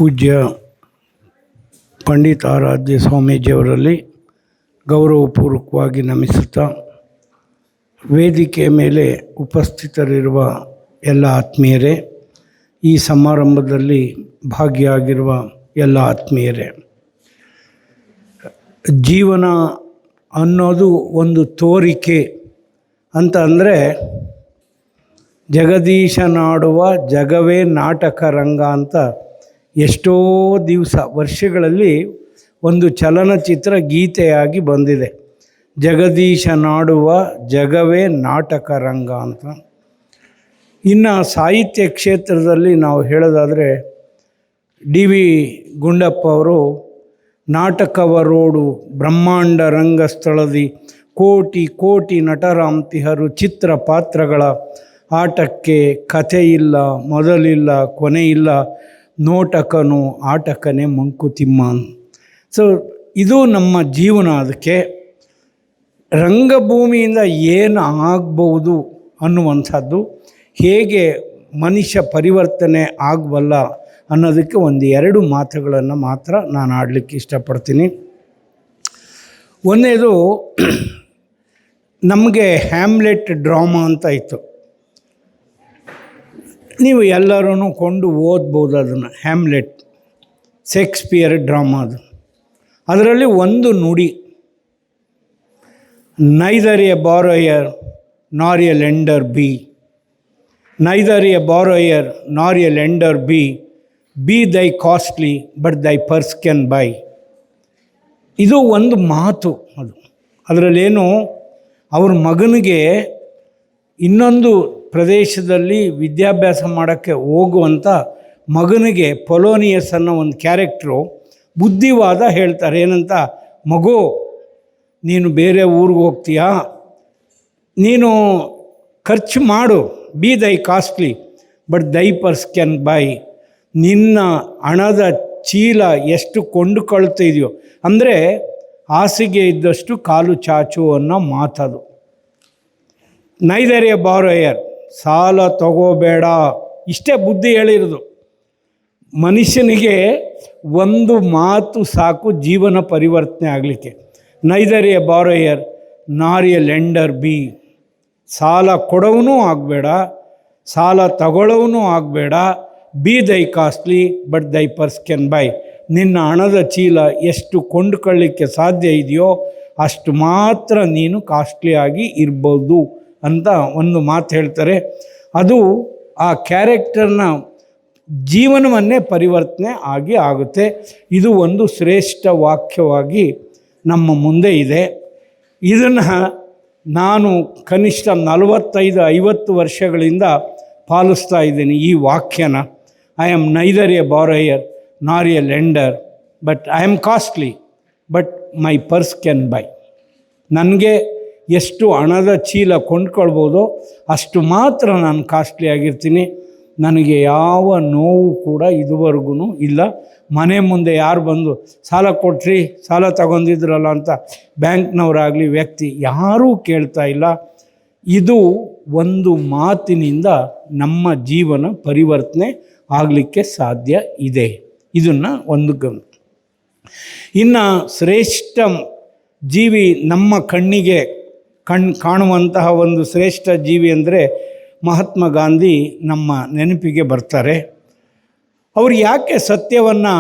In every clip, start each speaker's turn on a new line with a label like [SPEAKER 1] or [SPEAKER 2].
[SPEAKER 1] ಪೂಜ್ಯ ಪಂಡಿತಾರಾಧ್ಯ ಸ್ವಾಮೀಜಿಯವರಲ್ಲಿ ಗೌರವಪೂರ್ವಕವಾಗಿ ನಮಿಸುತ್ತಾ, ವೇದಿಕೆಯ ಮೇಲೆ ಉಪಸ್ಥಿತರಿರುವ ಎಲ್ಲ ಆತ್ಮೀಯರೇ, ಈ ಸಮಾರಂಭದಲ್ಲಿ ಭಾಗಿಯಾಗಿರುವ ಎಲ್ಲ ಆತ್ಮೀಯರೇ, ಜೀವನ ಅನ್ನೋದು ಒಂದು ತೋರಿಕೆ ಅಂತ ಅಂದರೆ, ಜಗದೀಶನಾಡುವ ಜಗವೇ ನಾಟಕ ರಂಗ ಅಂತ ಎಷ್ಟೋ ದಿವಸ ವರ್ಷಗಳಲ್ಲಿ ಒಂದು ಚಲನಚಿತ್ರ ಗೀತೆಯಾಗಿ ಬಂದಿದೆ. ಜಗದೀಶನಾಡುವ ಜಗವೇ ನಾಟಕ ರಂಗ ಅಂತ. ಇನ್ನು ಸಾಹಿತ್ಯ ಕ್ಷೇತ್ರದಲ್ಲಿ ನಾವು ಹೇಳೋದಾದರೆ, ಡಿ.ವಿ. ಗುಂಡಪ್ಪ ಅವರು ನಾಟಕವರೋಡು ಬ್ರಹ್ಮಾಂಡ ರಂಗಸ್ಥಳದಿ ಕೋಟಿ ಕೋಟಿ ನಟರಾಂತಿಹರು ಚಿತ್ರ ಪಾತ್ರಗಳ ಆಟಕ್ಕೆ ಕಥೆಯಿಲ್ಲ, ಮೊದಲಿಲ್ಲ, ಕೊನೆಯಿಲ್ಲ, ನೋಟಕನು ಆಟಕನೇ ಮಂಕುತಿಮ್ಮ. ಸೊ ಇದು ನಮ್ಮ ಜೀವನ. ಅದಕ್ಕೆ ರಂಗಭೂಮಿಯಿಂದ ಏನು ಆಗ್ಬೋದು ಅನ್ನುವಂಥದ್ದು, ಹೇಗೆ ಮನುಷ್ಯ ಪರಿವರ್ತನೆ ಆಗಬಲ್ಲ ಅನ್ನೋದಕ್ಕೆ ಒಂದು ಎರಡು ಮಾತುಗಳನ್ನು ಮಾತ್ರ ನಾನು ಆಡಲಿಕ್ಕೆ ಇಷ್ಟಪಡ್ತೀನಿ. ಒಂದೇದು, ನಮಗೆ ಹ್ಯಾಮ್ಲೆಟ್ ಡ್ರಾಮಾ ಅಂತ ಇತ್ತು. ನೀವು ಎಲ್ಲರೂ ಕೊಂಡು ಓದ್ಬೋದು ಅದನ್ನು. ಹ್ಯಾಮ್ಲೆಟ್ ಶೇಕ್ಸ್ಪಿಯರ್ ಡ್ರಾಮಾ ಅದು. ಅದರಲ್ಲಿ ಒಂದು ನುಡಿ, neither a borrower nor a lender be, neither a borrower nor a lender be thy costly but thy purse can buy. ಇದು ಒಂದು ಮಾತು. ಅದರಲ್ಲೇನು, ಅವ್ರ ಮಗನಿಗೆ ಇನ್ನೊಂದು ಪ್ರದೇಶದಲ್ಲಿ ವಿದ್ಯಾಭ್ಯಾಸ ಮಾಡೋಕ್ಕೆ ಹೋಗುವಂಥ ಮಗನಿಗೆ ಪೊಲೋನಿಯಸ್ ಅನ್ನೋ ಒಂದು ಕ್ಯಾರೆಕ್ಟ್ರು ಬುದ್ಧಿವಾದ ಹೇಳ್ತಾರೆ. ಏನಂತ, ಮಗು ನೀನು ಬೇರೆ ಊರಿಗೆ ಹೋಗ್ತೀಯಾ, ನೀನು ಖರ್ಚು ಮಾಡು, B thy costly but thy purse can by. ನಿನ್ನ ಹಣದ ಚೀಲ ಎಷ್ಟು ಕೊಂಡುಕೊಳ್ತಿದೆಯೋ, ಅಂದರೆ ಹಾಸಿಗೆ ಇದ್ದಷ್ಟು ಕಾಲು ಚಾಚು ಅನ್ನೋ ಮಾತದು. ನೈದರ್ ಎ ಬಾರೋಯರ್, ಸಾಲ ತಗೋಬೇಡ, ಇಷ್ಟೇ ಬುದ್ಧಿ ಹೇಳಿರೋದು. ಮನುಷ್ಯನಿಗೆ ಒಂದು ಮಾತು ಸಾಕು ಜೀವನ ಪರಿವರ್ತನೆ ಆಗಲಿಕ್ಕೆ. Neither a borrower nor a lender B. ಸಾಲ ಕೊಡೋವನೂ ಆಗಬೇಡ, ಸಾಲ ತಗೊಳ್ಳೋವನೂ ಆಗಬೇಡ. B thy costly but thy purse can by. ನಿನ್ನ ಹಣದ ಚೀಲ ಎಷ್ಟು ಕೊಂಡುಕೊಳ್ಳಿಕ್ಕೆ ಸಾಧ್ಯ ಇದೆಯೋ ಅಷ್ಟು ಮಾತ್ರ ನೀನು ಕಾಸ್ಟ್ಲಿಯಾಗಿ ಇರ್ಬೋದು ಅಂತ ಒಂದು ಮಾತು ಹೇಳ್ತಾರೆ. ಅದು ಆ ಕ್ಯಾರೆಕ್ಟರ್ನ ಜೀವನವನ್ನೇ ಪರಿವರ್ತನೆ ಆಗುತ್ತೆ. ಇದು ಒಂದು ಶ್ರೇಷ್ಠ ವಾಕ್ಯವಾಗಿ ನಮ್ಮ ಮುಂದೆ ಇದೆ. ಇದನ್ನು ನಾನು ಕನಿಷ್ಠ 45-50 ವರ್ಷಗಳಿಂದ ಪಾಲಿಸ್ತಾ ಇದ್ದೀನಿ ಈ ವಾಕ್ಯನ. I am neither a borrower nor a lender but I am costly but my purse can buy. ನನಗೆ ಎಷ್ಟು ಹಣದ ಚೀಲ ಕೊಂಡ್ಕೊಳ್ಬೋದೋ ಅಷ್ಟು ಮಾತ್ರ ನಾನು ಕಾಸ್ಟ್ಲಿ ಆಗಿರ್ತೀನಿ. ನನಗೆ ಯಾವ ನೋವು ಕೂಡ ಇದುವರೆಗೂ ಇಲ್ಲ. ಮನೆ ಮುಂದೆ ಯಾರು ಬಂದು ಸಾಲ ಕೊಟ್ರಿ, ಸಾಲ ತಗೊಂಡಿದ್ರಲ್ಲ ಅಂತ ಬ್ಯಾಂಕ್ನವರಾಗಲಿ ವ್ಯಕ್ತಿ ಯಾರೂ ಕೇಳ್ತಾ ಇಲ್ಲ. ಇದು ಒಂದು ಮಾತಿನಿಂದ ನಮ್ಮ ಜೀವನ ಪರಿವರ್ತನೆ ಆಗಲಿಕ್ಕೆ ಸಾಧ್ಯ ಇದೆ. ಇದನ್ನು ಒಂದು ಇನ್ನು ಶ್ರೇಷ್ಠ ಜೀವಿ, ನಮ್ಮ ಕಣ್ಣಿಗೆ ಕಾಣುವಂತಹ ಒಂದು ಶ್ರೇಷ್ಠ ಜೀವಿ ಅಂದರೆ ಮಹಾತ್ಮ ಗಾಂಧಿ ನಮ್ಮ ನೆನಪಿಗೆ ಬರ್ತಾರೆ. ಅವರು ಯಾಕೆ ಸತ್ಯವನ್ನು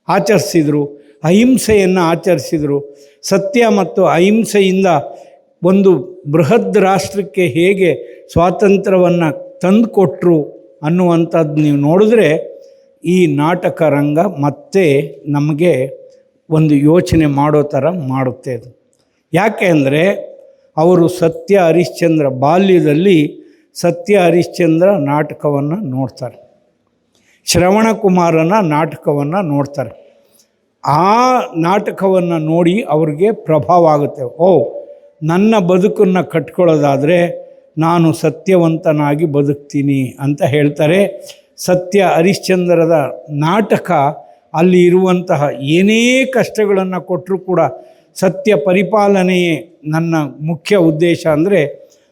[SPEAKER 1] ಆಚರಿಸಿದರು, ಅಹಿಂಸೆಯನ್ನು ಆಚರಿಸಿದರು, ಸತ್ಯ ಮತ್ತು ಅಹಿಂಸೆಯಿಂದ ಒಂದು ಬೃಹತ್ ರಾಷ್ಟ್ರಕ್ಕೆ ಹೇಗೆ ಸ್ವಾತಂತ್ರ್ಯವನ್ನು ತಂದುಕೊಟ್ರು ಅನ್ನುವಂಥದ್ದು ನೀವು ನೋಡಿದ್ರೆ ಈ ನಾಟಕ ರಂಗ ಮತ್ತೆ ನಮಗೆ ಒಂದು ಯೋಚನೆ ಮಾಡೋ ಥರ ಮಾಡುತ್ತೆ. ಅದು ಯಾಕೆ ಅಂದರೆ, ಅವರು ಸತ್ಯ ಹರಿಶ್ಚಂದ್ರ ಬಾಲ್ಯದಲ್ಲಿ ಸತ್ಯ ಹರಿಶ್ಚಂದ್ರ ನಾಟಕವನ್ನು ನೋಡ್ತಾರೆ, ಶ್ರವಣಕುಮಾರನ ನಾಟಕವನ್ನು ನೋಡ್ತಾರೆ. ಆ ನಾಟಕವನ್ನು ನೋಡಿ ಅವ್ರಿಗೆ ಪ್ರಭಾವ ಆಗುತ್ತೆ. ಓ, ನನ್ನ ಬದುಕನ್ನು ಕಟ್ಕೊಳ್ಳೋದಾದರೆ ನಾನು ಸತ್ಯವಂತನಾಗಿ ಬದುಕ್ತೀನಿ ಅಂತ ಹೇಳ್ತಾರೆ. ಸತ್ಯ ಹರಿಶ್ಚಂದ್ರದ ನಾಟಕ ಅಲ್ಲಿ ಇರುವಂತಹ ಏನೇ ಕಷ್ಟಗಳನ್ನು ಕೊಟ್ಟರೂ ಕೂಡ ಸತ್ಯ ಪರಿಪಾಲನೆಯೇ ನನ್ನ ಮುಖ್ಯ ಉದ್ದೇಶ ಅಂದರೆ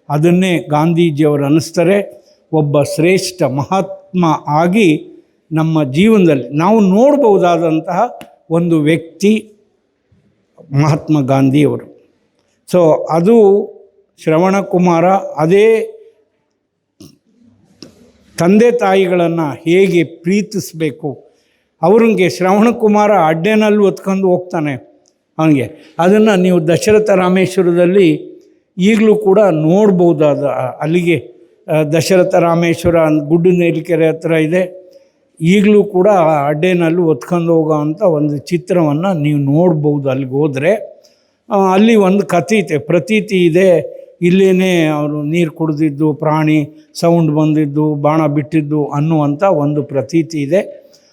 [SPEAKER 1] ಅದನ್ನೇ ಗಾಂಧೀಜಿಯವರು ಅನ್ನಿಸ್ತಾರೆ. ಒಬ್ಬ ಶ್ರೇಷ್ಠ ಮಹಾತ್ಮ ಆಗಿ ನಮ್ಮ ಜೀವನದಲ್ಲಿ ನಾವು ನೋಡ್ಬೋದಾದಂತಹ ಒಂದು ವ್ಯಕ್ತಿ ಮಹಾತ್ಮ ಗಾಂಧಿಯವರು. ಸೊ ಅದು ಶ್ರವಣಕುಮಾರ ಅದೇ ತಂದೆ ತಾಯಿಗಳನ್ನು ಹೇಗೆ ಪ್ರೀತಿಸಬೇಕು, ಅವ್ರಿಗೆ ಶ್ರವಣಕುಮಾರ ಅಡ್ಡೆನಲ್ಲಿ ಹೊತ್ಕೊಂಡು ಹೋಗ್ತಾನೆ ಅವನಿಗೆ. ಅದನ್ನು ನೀವು ದಶರಥ ರಾಮೇಶ್ವರದಲ್ಲಿ ಈಗಲೂ ಕೂಡ ನೋಡ್ಬೋದಾದ. ಅಲ್ಲಿಗೆ ದಶರಥ ರಾಮೇಶ್ವರ ಗುಡ್ಡು ನೇಲಿಕೆರೆ ಹತ್ರ ಇದೆ. ಈಗಲೂ ಕೂಡ ಅಡ್ಡೆನಲ್ಲಿ ಹೊತ್ಕೊಂಡು ಹೋಗೋ ಅಂಥ ಒಂದು ಚಿತ್ರವನ್ನು ನೀವು ನೋಡ್ಬೋದು. ಅಲ್ಲಿಗೆ ಹೋದರೆ ಅಲ್ಲಿ ಒಂದು ಕಥೆ ಇದೆ, ಪ್ರತೀತಿ ಇದೆ. ಇಲ್ಲೇ ಅವರು ನೀರು ಕುಡಿದಿದ್ದು, ಪ್ರಾಣಿ ಸೌಂಡ್ ಬಂದಿದ್ದು, ಬಾಣ ಬಿಟ್ಟಿದ್ದು ಅನ್ನುವಂಥ ಒಂದು ಪ್ರತೀತಿ ಇದೆ.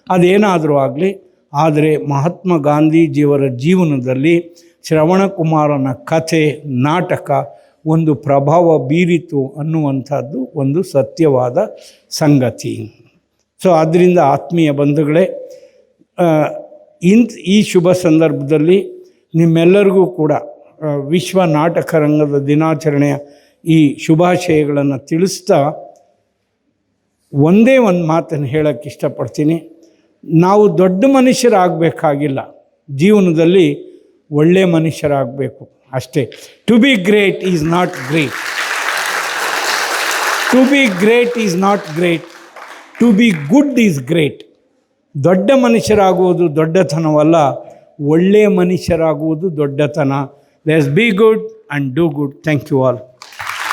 [SPEAKER 1] ಅದೇನಾದರೂ ಆಗಲಿ, ಆದರೆ ಮಹಾತ್ಮ ಗಾಂಧೀಜಿಯವರ ಜೀವನದಲ್ಲಿ ಶ್ರವಣಕುಮಾರನ ಕಥೆ, ನಾಟಕ ಒಂದು ಪ್ರಭಾವ ಬೀರಿತು ಅನ್ನುವಂಥದ್ದು ಒಂದು ಸತ್ಯವಾದ ಸಂಗತಿ. ಸೊ ಆದ್ದರಿಂದ ಆತ್ಮೀಯ ಬಂಧುಗಳೇ, ಈ ಶುಭ ಸಂದರ್ಭದಲ್ಲಿ ನಿಮ್ಮೆಲ್ಲರಿಗೂ ಕೂಡ ವಿಶ್ವ ನಾಟಕ ರಂಗದ ದಿನಾಚರಣೆಯ ಈ ಶುಭಾಶಯಗಳನ್ನು ತಿಳಿಸ್ತಾ ಒಂದೇ ಒಂದು ಮಾತನ್ನು ಹೇಳೋಕ್ಕೆ ಇಷ್ಟಪಡ್ತೀನಿ. ನಾವು ದೊಡ್ಡ ಮನುಷ್ಯರಾಗಬೇಕಾಗಿಲ್ಲ, ಜೀವನದಲ್ಲಿ ಒಳ್ಳೆಯ ಮನುಷ್ಯರಾಗಬೇಕು ಅಷ್ಟೇ. To be great is not great, to be great is not great, to be good is great. ದೊಡ್ಡ ಮನುಷ್ಯರಾಗುವುದು ದೊಡ್ಡತನವಲ್ಲ, ಒಳ್ಳೆಯ ಮನುಷ್ಯರಾಗುವುದು ದೊಡ್ಡತನ. Let's be good and do good. Thank you all.